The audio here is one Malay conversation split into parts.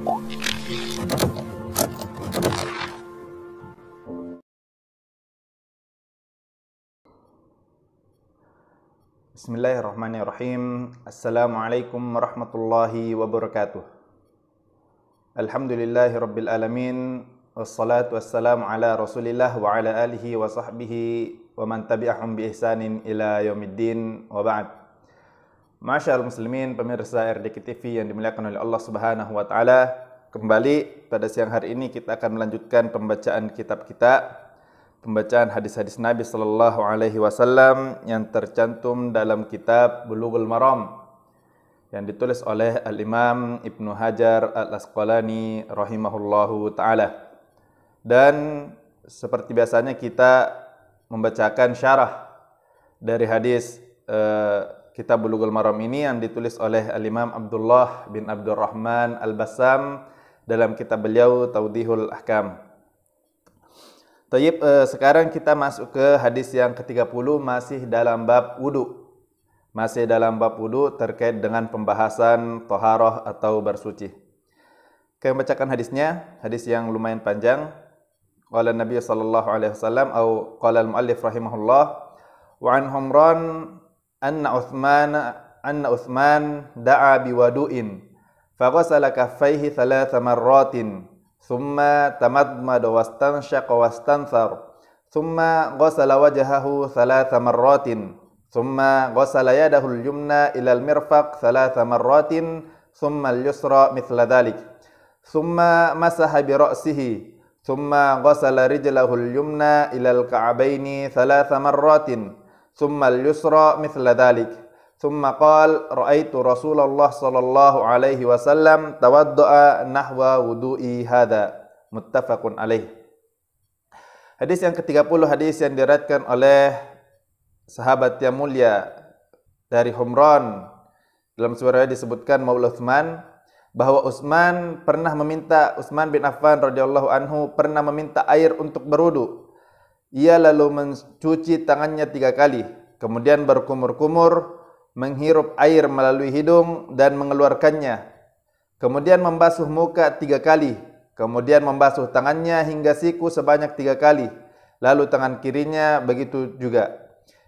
Bismillahirrahmanirrahim. Assalamualaikum warahmatullahi wabarakatuh. Alhamdulillahi rabbil alamin. Wassalatu wassalamu ala rasulillah wa ala alihi wa sahbihi wa man tabi'ahum bi ihsanin ila yaumiddin wa ba'd. Masyaallah muslimin, pemirsa RDK TV yang dimuliakan oleh Allah Subhanahu wa taala. Kembali pada siang hari ini kita akan melanjutkan pembacaan kitab kita, pembacaan hadis-hadis Nabi sallallahu alaihi wasallam yang tercantum dalam kitab Bulughul Maram yang ditulis oleh Al-Imam Ibnu Hajar Al-Asqalani rahimahullahu taala. Dan seperti biasanya kita membacakan syarah dari hadis kitab Bulughul Maram ini yang ditulis oleh Al-Imam Abdullah bin Abdurrahman Al-Bassam dalam kitab beliau Tawdihul Ahkam. Tayyib, sekarang kita masuk ke hadis yang ke-30, masih dalam bab wudu. Masih dalam bab wudu terkait dengan pembahasan thaharah atau bersuci. Kami bacakan hadisnya, hadis yang lumayan panjang. Qala Nabi sallallahu alaihi wasallam atau qala al-muallif rahimahullah wa an Humran anna Uthman da'a biwadu'in faghasala kaffaihi thalatha marratin thumma tamadmada wastanshaqa wastanthar thumma ghasala wajhahu thalatha marratin thumma ghasala yadahu al-yumna ila al-mirfaq thalatha marratin thumma al-yusra mithla dhalik thumma masaha bi ra'sihi thumma ghasala rijlahu al-yumna ila al-ka'baini thalatha marratin thumma al-yusra mithla dhalik thumma qala ra'aitu Rasulullah sallallahu alaihi wasallam tawadda'a nahwa wudu'i hadza, muttafaqun alaih. Hadis yang ke-30, hadis yang diriwayatkan oleh sahabat yang mulia dari Humran. Dalam surah disebutkan Maula Utsman bahwa Utsman bin Affan radhiyallahu anhu pernah meminta air untuk berwudu. Ia lalu mencuci tangannya 3 kali, kemudian berkumur-kumur, menghirup air melalui hidung dan mengeluarkannya. Kemudian membasuh muka 3 kali, kemudian membasuh tangannya hingga siku sebanyak 3 kali. Lalu tangan kirinya begitu juga.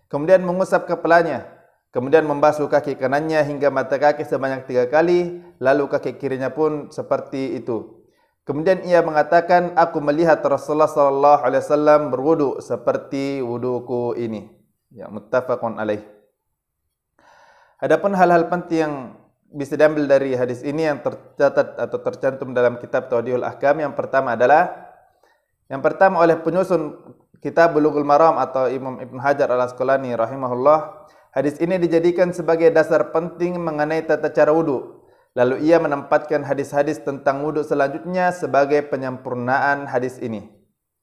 Kemudian mengusap kepalanya, kemudian membasuh kaki kanannya hingga mata kaki sebanyak 3 kali, lalu kaki kirinya pun seperti itu. Kemudian ia mengatakan, aku melihat Rasulullah sallallahu alaihi wasallam berwudu seperti wuduku ini. Ya, muttafaqun alaih. Adapun hal-hal penting yang bisa diambil dari hadis ini yang tercatat atau tercantum dalam kitab Tawdihul Ahkam, yang pertama oleh penyusun kitab Bulughul Maram atau Imam Ibnu Hajar Al-Asqalani rahimahullah, hadis ini dijadikan sebagai dasar penting mengenai tata cara wudu. Lalu ia menempatkan hadis-hadis tentang wudu selanjutnya sebagai penyempurnaan hadis ini.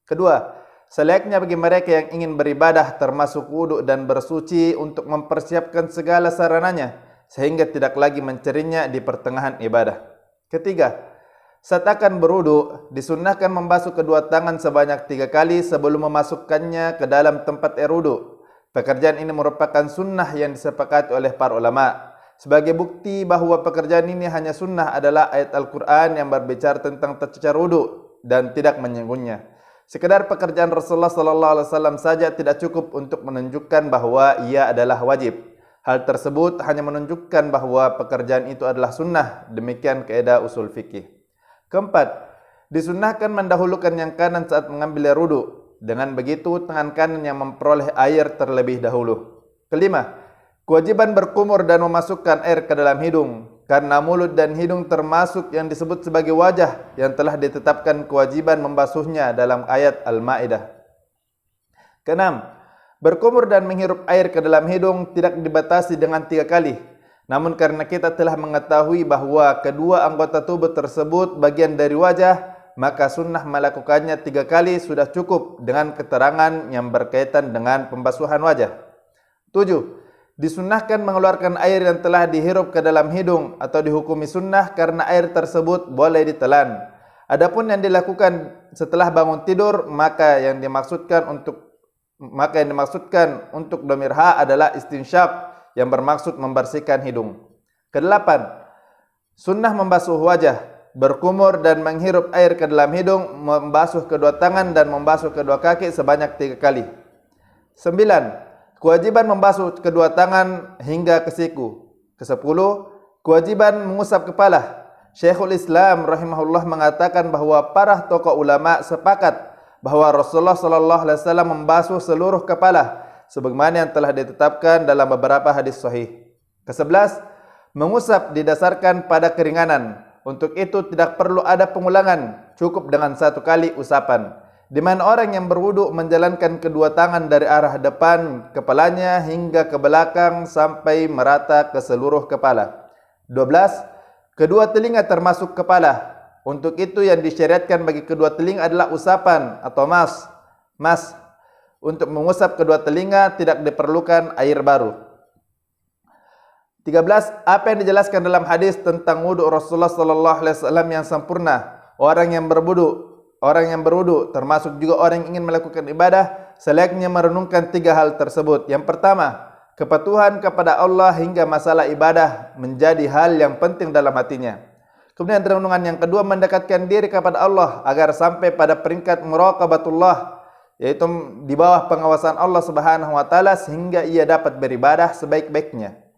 Kedua, selayaknya bagi mereka yang ingin beribadah termasuk wudu dan bersuci untuk mempersiapkan segala sarananya sehingga tidak lagi mencarinya di pertengahan ibadah. Ketiga, saat akan berwudu disunnahkan membasuh kedua tangan sebanyak 3 kali sebelum memasukkannya ke dalam tempat air wudu. Pekerjaan ini merupakan sunnah yang disepakati oleh para ulama. Sebagai bukti bahwa pekerjaan ini hanya sunnah adalah ayat Al-Quran yang berbicara tentang tata cara wudu dan tidak menyinggungnya. Sekedar pekerjaan Rasulullah sallallahu alaihi wasallam saja tidak cukup untuk menunjukkan bahwa ia adalah wajib. Hal tersebut hanya menunjukkan bahwa pekerjaan itu adalah sunnah. Demikian kaidah usul fikih. Keempat, disunnahkan mendahulukan yang kanan saat mengambil air wudu. Dengan begitu tangan kanan yang memperoleh air terlebih dahulu. Kelima, kewajiban berkumur dan memasukkan air ke dalam hidung, karena mulut dan hidung termasuk yang disebut sebagai wajah yang telah ditetapkan kewajiban membasuhnya dalam ayat Al-Maidah. Keenam, berkumur dan menghirup air ke dalam hidung tidak dibatasi dengan 3 kali. Namun karena kita telah mengetahui bahwa kedua anggota tubuh tersebut bagian dari wajah, maka sunnah melakukannya 3 kali sudah cukup dengan keterangan yang berkaitan dengan pembasuhan wajah. 7. Disunnahkan mengeluarkan air yang telah dihirup ke dalam hidung atau dihukumi sunnah karena air tersebut boleh ditelan. Adapun yang dilakukan setelah bangun tidur, maka yang dimaksudkan untuk dhamir ha adalah istinsyak yang bermaksud membersihkan hidung. Kedelapan, sunnah membasuh wajah. berkumur dan menghirup air ke dalam hidung, membasuh kedua tangan dan membasuh kedua kaki sebanyak 3 kali. 9. Kewajiban membasuh kedua tangan hingga ke siku. Ke-10. Kewajiban mengusap kepala. Syekhul Islam rahimahullah mengatakan bahwa para tokoh ulama sepakat bahwa Rasulullah sallallahu alaihi wasallam membasuh seluruh kepala sebagaimana yang telah ditetapkan dalam beberapa hadis sahih. Ke-11, mengusap didasarkan pada keringanan. Untuk itu tidak perlu ada pengulangan, cukup dengan 1 kali usapan. Di mana orang yang berwudu menjalankan kedua tangan dari arah depan kepalanya hingga ke belakang sampai merata ke seluruh kepala. 12, kedua telinga termasuk kepala. Untuk itu yang disyariatkan bagi kedua telinga adalah usapan atau mas. Untuk mengusap kedua telinga tidak diperlukan air baru. 13. Apa yang dijelaskan dalam hadis tentang wudu Rasulullah sallallahu alaihi wasallam yang sempurna. Orang yang berwudu termasuk juga orang yang ingin melakukan ibadah selayaknya merenungkan 3 hal tersebut. Yang pertama, kepatuhan kepada Allah hingga masalah ibadah menjadi hal yang penting dalam hatinya. Kemudian renungan yang kedua, mendekatkan diri kepada Allah agar sampai pada peringkat muraqabatullah, yaitu di bawah pengawasan Allah Subhanahu wa taala sehingga ia dapat beribadah sebaik-baiknya.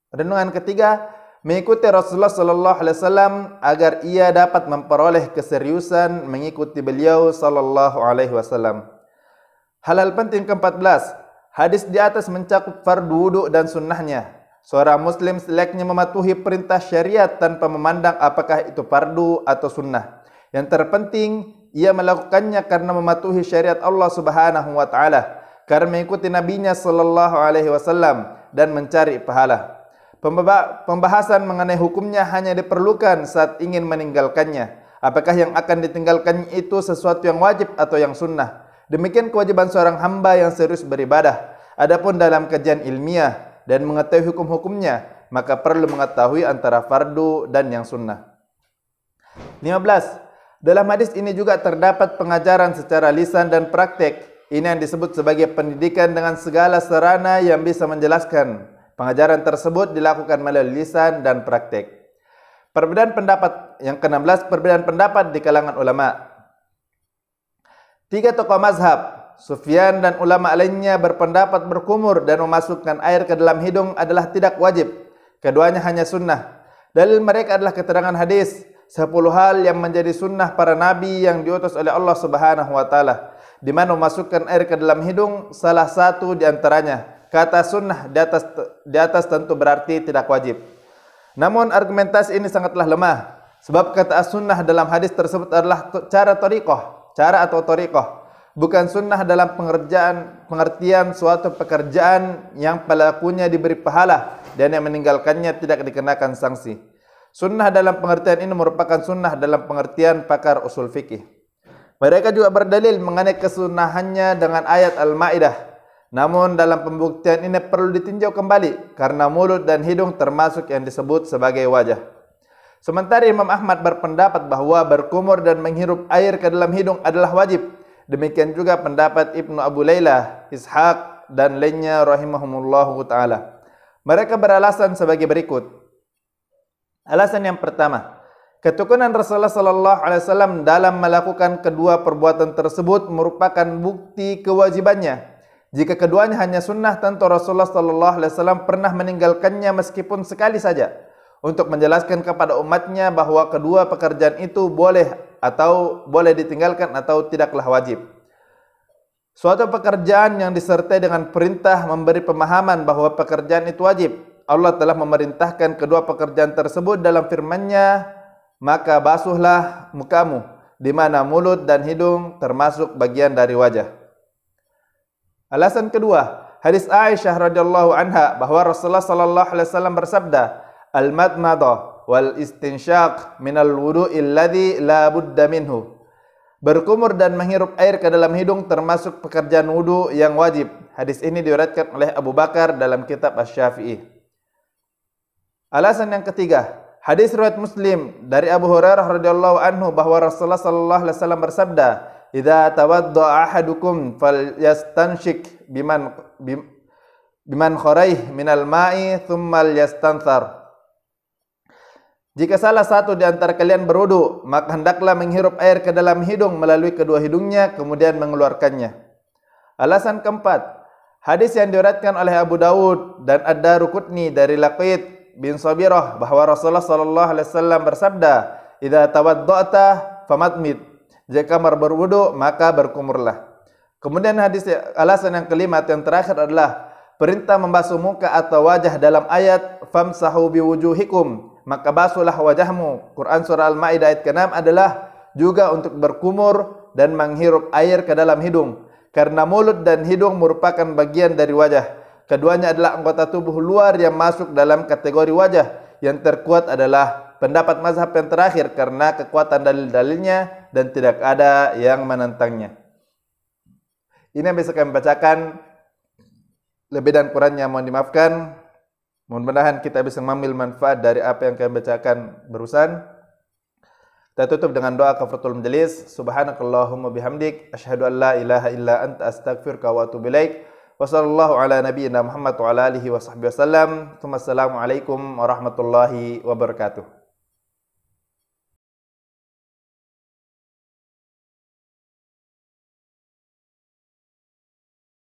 Renungan ketiga, mengikuti Rasulullah sallallahu alaihi wasallam agar ia dapat memperoleh keseriusan mengikuti beliau sallallahu alaihi wasallam. Hal-hal penting ke-14, hadis di atas mencakup fardu wudu dan sunnahnya. Seorang muslim selayaknya mematuhi perintah syariat tanpa memandang apakah itu fardu atau sunnah. Yang terpenting, ia melakukannya karena mematuhi syariat Allah Subhanahu wa taala, karena mengikuti nabinya sallallahu alaihi wasallam dan mencari pahala. Pembahasan mengenai hukumnya hanya diperlukan saat ingin meninggalkannya. Apakah yang akan ditinggalkannya itu sesuatu yang wajib atau yang sunnah? Demikian kewajiban seorang hamba yang serius beribadah. Adapun dalam kajian ilmiah dan mengetahui hukum-hukumnya, maka perlu mengetahui antara fardu dan yang sunnah. 15. Dalam hadis ini juga terdapat pengajaran secara lisan dan praktek. Ini yang disebut sebagai pendidikan dengan segala sarana yang bisa menjelaskan. Pengajaran tersebut dilakukan melalui lisan dan praktek. Perbedaan pendapat yang ke-16, perbedaan pendapat di kalangan ulama. 3 tokoh mazhab, Sufyan dan ulama lainnya berpendapat berkumur dan memasukkan air ke dalam hidung adalah tidak wajib. Keduanya hanya sunnah. Dalil mereka adalah keterangan hadis 10 hal yang menjadi sunnah para nabi yang diutus oleh Allah Subhanahu wa taala, di mana memasukkan air ke dalam hidung salah satu di antaranya. Kata sunnah di atas tentu berarti tidak wajib. Namun argumentasi ini sangatlah lemah, sebab kata sunnah dalam hadis tersebut adalah cara atau thariqah. Bukan sunnah dalam pengertian suatu pekerjaan yang pelakunya diberi pahala dan yang meninggalkannya tidak dikenakan sanksi. Sunnah dalam pengertian ini merupakan sunnah dalam pengertian pakar usul fikih. Mereka juga berdalil mengenai kesunahannya dengan ayat Al-Maidah. Namun dalam pembuktian ini perlu ditinjau kembali karena mulut dan hidung termasuk yang disebut sebagai wajah. Sementara Imam Ahmad berpendapat bahwa berkumur dan menghirup air ke dalam hidung adalah wajib. Demikian juga pendapat Ibnu Abu Laylah, Ishaq dan lainnya rahimahumullahu taala. Mereka beralasan sebagai berikut. Alasan yang pertama, ketekunan Rasulullah sallallahu alaihi wasallam dalam melakukan kedua perbuatan tersebut merupakan bukti kewajibannya. Jika keduanya hanya sunnah, tentu Rasulullah sallallahu alaihi wasallam pernah meninggalkannya meskipun sekali saja, untuk menjelaskan kepada umatnya bahwa kedua pekerjaan itu boleh ditinggalkan atau tidaklah wajib. Suatu pekerjaan yang disertai dengan perintah memberi pemahaman bahwa pekerjaan itu wajib. Allah telah memerintahkan kedua pekerjaan tersebut dalam firman-Nya, maka basuhlah mukamu, di mana mulut dan hidung termasuk bagian dari wajah. Alasan kedua, hadis Aisyah radhiyallahu anha bahwa Rasulullah sallallahu alaihi wasallam bersabda, "Al-madmadah wal istinsyaq minal wudu'il ladzi la budda minhu." Berkumur dan menghirup air ke dalam hidung termasuk pekerjaan wudu yang wajib. Hadis ini diriwayatkan oleh Abu Bakar dalam kitab Asy-Syafi'i. Alasan yang ketiga, hadis riwayat Muslim dari Abu Hurairah radhiyallahu anhu bahwa Rasulullah sallallahu alaihi wasallam bersabda, "Idza tawaddaa ahadukum falyastanshik biman kharaih minal ma'i thumma yastanthar." Jika salah satu di antara kalian berwudu, maka hendaklah menghirup air ke dalam hidung melalui kedua hidungnya, kemudian mengeluarkannya. Alasan keempat, hadis yang diriwayatkan oleh Abu Dawud dan Ad-Daruqutni dari Laqit bin Sabirah bahwa Rasulullah sallallahu alaihi wasallam bersabda, "Idza tawadda'ta famadmid." Jika kamu berwudu, maka berkumurlah. Kemudian alasan yang kelima yang terakhir adalah perintah membasuh muka atau wajah dalam ayat famsahu biwujuhikum, maka basuhlah wajahmu. Quran surah Al-Maidah ayat ke-6 adalah juga untuk berkumur dan menghirup air ke dalam hidung, karena mulut dan hidung merupakan bagian dari wajah. Keduanya adalah anggota tubuh luar yang masuk dalam kategori wajah. Yang terkuat adalah pendapat mazhab yang terakhir karena kekuatan dalil-dalilnya dan tidak ada yang menentangnya. Ini yang bisa kami bacakan. Lebih dan kurangnya mohon dimaafkan. Mudah-mudahan kita bisa mengambil manfaat dari apa yang kami bacakan barusan. Kita tutup dengan doa kafaratul majelis. Subhanakallahumma bihamdik, asyhadu an la ilaha illa anta astaghfiruka wa atubu ilaik. Wa sallallahu ala nabiyyina Muhammad wa ala alihi wa sahbihi wasallam. Assalamualaikum warahmatullahi wabarakatuh.